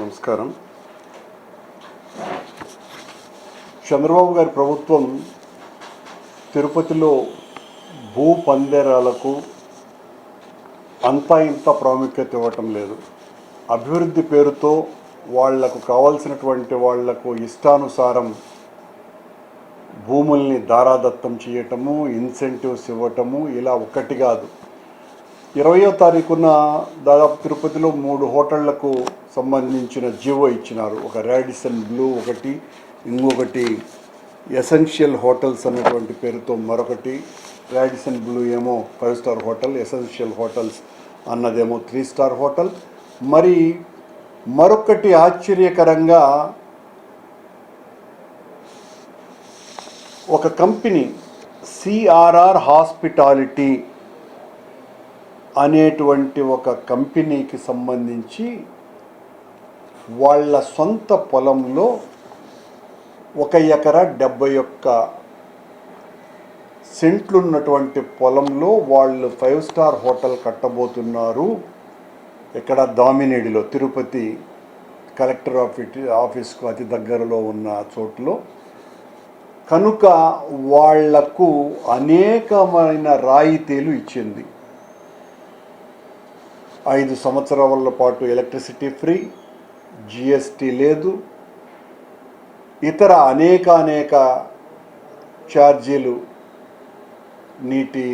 నమస్కారం. చంద్రబాబు గారి ప్రభుత్వం తిరుపతిలో భూ పందేరాలకు అంతా ఇంత ప్రాముఖ్యత ఇవ్వటం లేదు. అభివృద్ధి పేరుతో వాళ్లకు కావాల్సినటువంటి వాళ్లకు ఇష్టానుసారం భూముల్ని దారాదత్తం చేయటము, ఇన్సెంటివ్స్ ఇవ్వటము, ఇలా ఒకటి కాదు. 20వ తారీఖున దాదాపు తిరుపతిలో 3 హోటళ్లకు సంబంధించిన జీవో ఇచ్చినారు. ఒక రాడిసన్ బ్లూ ఒకటి, ఇంకొకటి ఎసెన్షియల్ హోటల్స్ అన్నటువంటి పేరుతో మరొకటి. రాడిసన్ బ్లూ ఏమో 5 స్టార్ హోటల్, ఎసెన్షియల్ హోటల్స్ అన్నదేమో 3 స్టార్ హోటల్. మరి మరొకటి ఆశ్చర్యకరంగా ఒక కంపెనీ సిఆర్ఆర్ హాస్పిటాలిటీ అనేటువంటి ఒక కంపెనీకి సంబంధించి వాళ్ళ సొంత పొలంలో 1 ఎకరా 71 సెంట్లు ఉన్నటువంటి పొలంలో వాళ్ళు 5 స్టార్ హోటల్ కట్టబోతున్నారు. ఇక్కడ దామినేడిలో, తిరుపతి కలెక్టర్ ఆఫీస్కు అతి దగ్గరలో ఉన్న చోటులో. కనుక వాళ్లకు అనేకమైన రాయితీలు ఇచ్చింది. 5 సంవత్సరాల పాటు ఎలక్ట్రిసిటీ ఫ్రీ, జిఎస్టీ లేదు, ఇతర అనేక ఛార్జీలు నీటి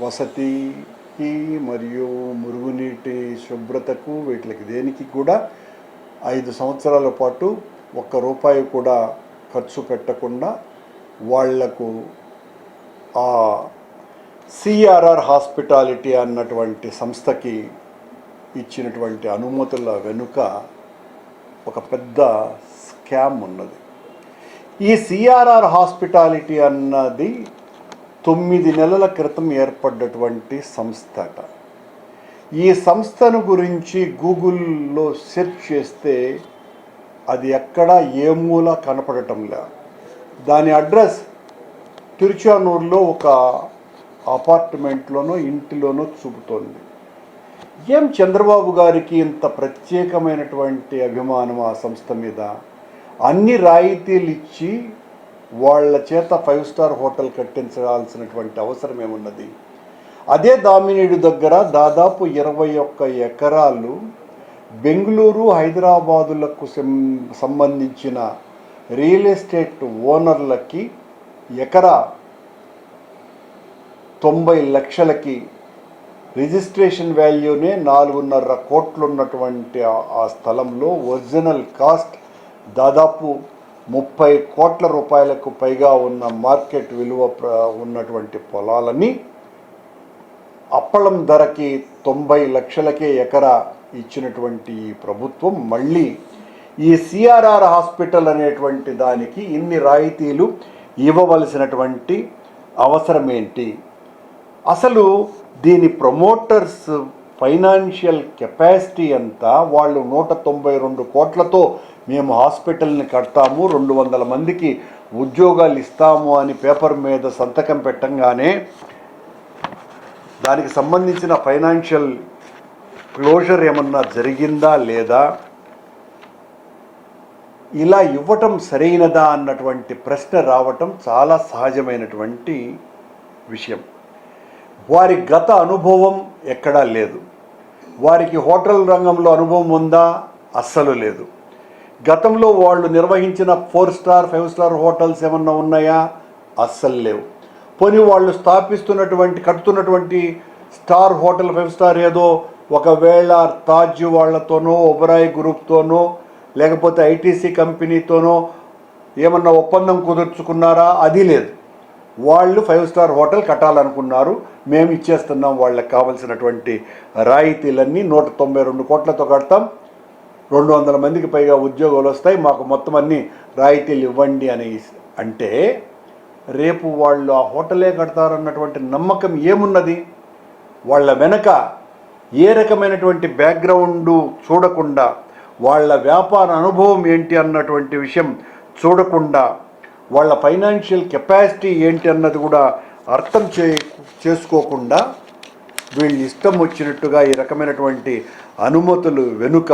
వసతికి మరియు మురుగునీటి శుభ్రతకు వీటికి దేనికి కూడా 5 సంవత్సరాల పాటు ₹1 కూడా ఖర్చు పెట్టకుండా వాళ్లకు ఆ సిఆర్ఆర్ హాస్పిటాలిటీ అన్నటువంటి సంస్థకి ఇచ్చినటువంటి అనుమతుల వెనుక ఒక పెద్ద స్కామ్ ఉన్నది. ఈ సిఆర్ఆర్ హాస్పిటాలిటీ అన్నది 9 నెలల క్రితం ఏర్పడ్డటువంటి సంస్థట. ఈ సంస్థను గురించి గూగుల్లో సెర్చ్ చేస్తే అది ఎక్కడా ఏ మూల కనపడటంలే. దాని అడ్రస్ తిరుచానూరులో ఒక అపార్ట్మెంట్లోనో ఇంటిలోనో చూపుతోంది. ఏం చంద్రబాబు గారికి ఇంత ప్రత్యేకమైనటువంటి అభిమానం ఆ సంస్థ మీద? అన్ని రాయితీలు ఇచ్చి వాళ్ళ చేత 5 స్టార్ హోటల్ కట్టించాల్సినటువంటి అవసరం ఏమున్నది? అదే దామినేడు దగ్గర దాదాపు 21 ఎకరాలు బెంగళూరు, హైదరాబాదులకు సంబంధించిన రియల్ ఎస్టేట్ ఓనర్లకి ఎకరా 90 లక్షలకి రిజిస్ట్రేషన్ వాల్యూనే 4.5 కోట్లు ఉన్నటువంటి ఆ స్థలంలో ఒరిజినల్ కాస్ట్ దాదాపు 30 కోట్ల రూపాయలకు పైగా ఉన్న మార్కెట్ విలువ ఉన్నటువంటి పొలాలని అప్పళం ధరకి 90 లక్షలకే ఎకరా ఇచ్చినటువంటి ఈ ప్రభుత్వం మళ్ళీ ఈ సిఆర్ఆర్ హాస్పిటల్ అనేటువంటి దానికి ఇన్ని రాయితీలు ఇవ్వవలసినటువంటి అవసరం ఏంటి? అసలు దీని ప్రమోటర్స్ ఫైనాన్షియల్ కెపాసిటీ అంతా వాళ్ళు 192 కోట్లతో మేము హాస్పిటల్ని కడతాము, 200 మందికి ఉద్యోగాలు ఇస్తాము అని పేపర్ మీద సంతకం పెట్టంగానే దానికి సంబంధించిన ఫైనాన్షియల్ క్లోజర్ ఏమన్నా జరిగిందా లేదా, ఇలా ఇవ్వటం సరైనదా అన్నటువంటి ప్రశ్న రావటం చాలా సహజమైనటువంటి విషయం. వారి గత అనుభవం ఎక్కడా లేదు. వారికి హోటల్ రంగంలో అనుభవం ఉందా? అస్సలు లేదు. గతంలో వాళ్ళు నిర్వహించిన 4 స్టార్ 5 స్టార్ హోటల్స్ ఏమన్నా ఉన్నాయా? అస్సలు లేవు. పోనీ వాళ్ళు కడుతున్నటువంటి స్టార్ హోటల్ 5 స్టార్ ఏదో ఒకవేళ తాజ్ వాళ్ళతోనో, ఒబరాయ్ గ్రూప్తోనో, లేకపోతే ఐటీసీ కంపెనీతోనో ఏమన్నా ఒప్పందం కుదుర్చుకున్నారా? అది లేదు. వాళ్ళు 5 స్టార్ హోటల్ కట్టాలనుకున్నారు, మేము ఇచ్చేస్తున్నాం వాళ్ళకి కావలసినటువంటి రాయితీలన్నీ, 192 కోట్లతో కడతాం, 200 మందికి పైగా ఉద్యోగాలు వస్తాయి, మాకు మొత్తం అన్ని రాయితీలు ఇవ్వండి అని అంటే రేపు వాళ్ళు ఆ హోటలే కడతారన్నటువంటి నమ్మకం ఏమున్నది? వాళ్ళ వెనక ఏ రకమైనటువంటి బ్యాక్గ్రౌండు చూడకుండా, వాళ్ళ వ్యాపార అనుభవం ఏంటి అన్నటువంటి విషయం చూడకుండా, వాళ్ళ ఫైనాన్షియల్ కెపాసిటీ ఏంటి అన్నది కూడా అర్థం చేసుకోకుండా వీళ్ళు ఇష్టం వచ్చినట్టుగా ఈ రకమైనటువంటి అనుమతులు వెనుక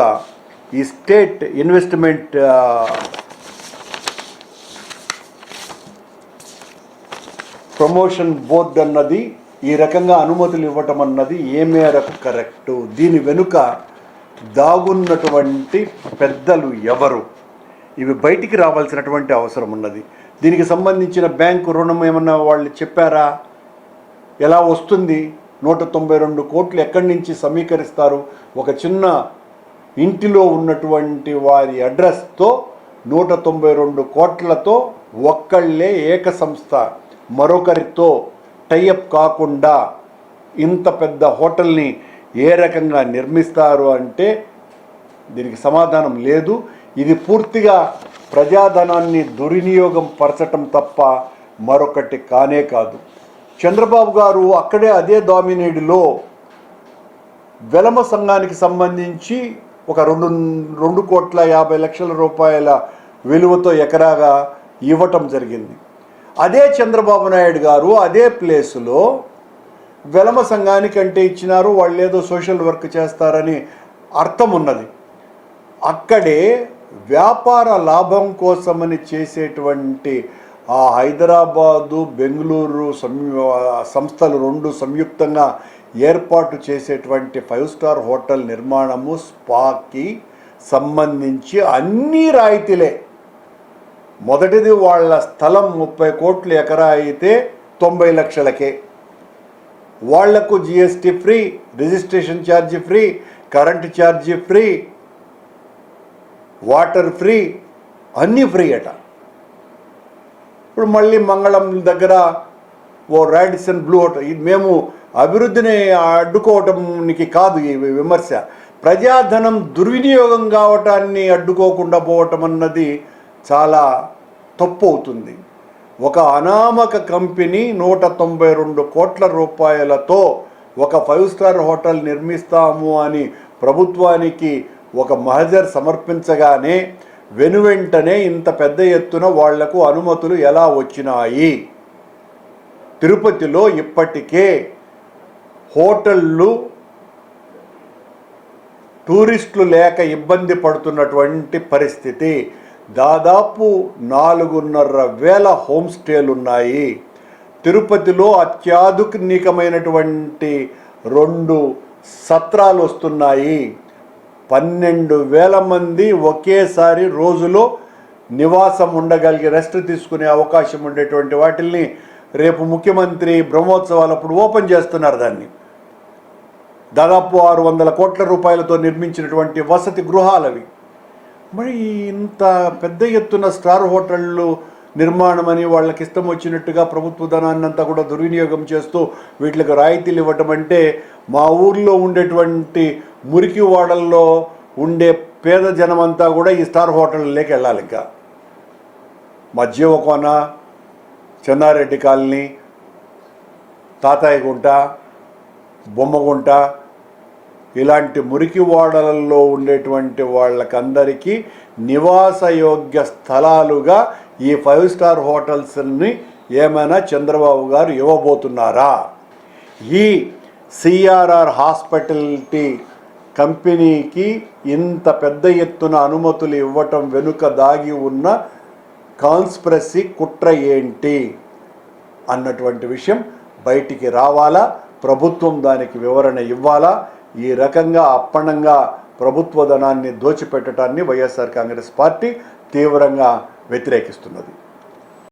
ఈ స్టేట్ ఇన్వెస్ట్మెంట్ ప్రమోషన్ బోర్డు అన్నది ఈ రకంగా అనుమతులు ఇవ్వటం అన్నది ఏ మేరకు కరెక్టు, దీని వెనుక దాగున్నటువంటి పెద్దలు ఎవరు, ఇవి బయటికి రావాల్సినటువంటి అవసరం ఉన్నది. దీనికి సంబంధించిన బ్యాంకు రుణం ఏమన్నా వాళ్ళు చెప్పారా? ఎలా వస్తుంది? 192 కోట్లు ఎక్కడి నుంచి సమీకరిస్తారు? ఒక చిన్న ఇంటిలో ఉన్నటువంటి వారి అడ్రస్తో 192 కోట్లతో ఒక్కళ్ళే ఏక సంస్థ మరొకరితో టైఅప్ కాకుండా ఇంత పెద్ద హోటల్ని ఏ రకంగా నిర్మిస్తారు అంటే దీనికి సమాధానం లేదు. ఇది పూర్తిగా ప్రజాధనాన్ని దుర్వినియోగం పరచటం తప్ప మరొకటి కానే కాదు. చంద్రబాబు గారు అక్కడే అదే దామినేడులో వెలమ సంఘానికి సంబంధించి ఒక 2,50,00,000 రూపాయల విలువతో ఎకరాగా ఇవ్వటం జరిగింది. అదే చంద్రబాబు నాయుడు గారు అదే ప్లేసులో వెలమ సంఘానికి అంటే ఇచ్చినారు, వాళ్ళు ఏదో సోషల్ వర్క్ చేస్తారని అర్థం ఉన్నది. అక్కడే వ్యాపార లాభం కోసమని చేసేటువంటి ఆ హైదరాబాదు బెంగళూరు సంస్థలు 2 సంయుక్తంగా ఏర్పాటు చేసేటువంటి 5 స్టార్ హోటల్ నిర్మాణము స్పాకి సంబంధించి అన్ని రాయితీలే. మొదటిది వాళ్ళ స్థలం 30 కోట్ల ఎకరా అయితే 90 లక్షలకే. వాళ్లకు GST free, registration charge free, current charge free, water free, అన్నీ ఫ్రీ అట. ఇప్పుడు మళ్ళీ మంగళం దగ్గర ఓ రాడిసన్ బ్లూ హోటల్, ఇది మేము అభివృద్ధిని అడ్డుకోవటానికి కాదు ఈ విమర్శ, ప్రజాధనం దుర్వినియోగం కావటాన్ని అడ్డుకోకుండా పోవటం అన్నది చాలా తప్పు అవుతుంది. ఒక అనామక కంపెనీ 192 కోట్ల రూపాయలతో ఒక 5 స్టార్ హోటల్ నిర్మిస్తాము అని ప్రభుత్వానికి ఒక మహజర్ సమర్పించగానే వెనువెంటనే ఇంత పెద్ద ఎత్తున వాళ్లకు అనుమతులు ఎలా వచ్చినాయి? తిరుపతిలో ఇప్పటికే హోటళ్ళు టూరిస్టులు లేక ఇబ్బంది పడుతున్నటువంటి పరిస్థితి. దాదాపు 4,500,000 హోమ్ స్టేలు ఉన్నాయి. తిరుపతిలో అత్యాధునికమైనటువంటి 2 సత్రాలు వస్తున్నాయి. 12,000 మంది ఒకేసారి రోజులో నివాసం ఉండగలిగి రెస్ట్ తీసుకునే అవకాశం ఉండేటువంటి వాటిల్ని రేపు ముఖ్యమంత్రి బ్రహ్మోత్సవాలప్పుడు ఓపెన్ చేస్తున్నారు. దాన్ని దాదాపు 600 కోట్ల రూపాయలతో నిర్మించినటువంటి వసతి గృహాలవి. మరి ఇంత పెద్ద ఎత్తున స్టార్ హోటళ్ళు నిర్మాణం అని వాళ్ళకి ఇష్టం వచ్చినట్టుగా ప్రభుత్వ ధనాన్ని అంతా కూడా దుర్వినియోగం చేస్తూ వీటికి రాయితీలు ఇవ్వటం అంటే మా ఊర్లో ఉండేటువంటి మురికి వాడల్లో ఉండే పేద జనం అంతా కూడా ఈ స్టార్ హోటళ్ళలోకి వెళ్ళాలి. ఇంకా మధ్యవకోన, చెన్నారెడ్డి కాలనీ, తాతాయగుంట, బొమ్మగుంట ఇలాంటి మురికి వాడలలో ఉండేటువంటి వాళ్ళకందరికీ నివాసయోగ్య స్థలాలుగా ఈ 5 స్టార్ హోటల్స్ని ఏమైనా చంద్రబాబు గారు ఇవ్వబోతున్నారా? ఈ సిఆర్ఆర్ హాస్పిటాలిటీ కంపెనీకి ఇంత పెద్ద ఎత్తున అనుమతులు ఇవ్వటం వెనుక దాగి ఉన్న కాన్స్పిరసీ కుట్ర ఏంటి అన్నటువంటి విషయం బయటికి రావాలా? ప్రభుత్వం దానికి వివరణ ఇవ్వాలా? ఈ రకంగా అప్పణంగా ప్రభుత్వ ధనాన్ని దోచిపెట్టడాన్ని వైఎస్ఆర్ కాంగ్రెస్ పార్టీ తీవ్రంగా వ్యతిరేకిస్తున్నది.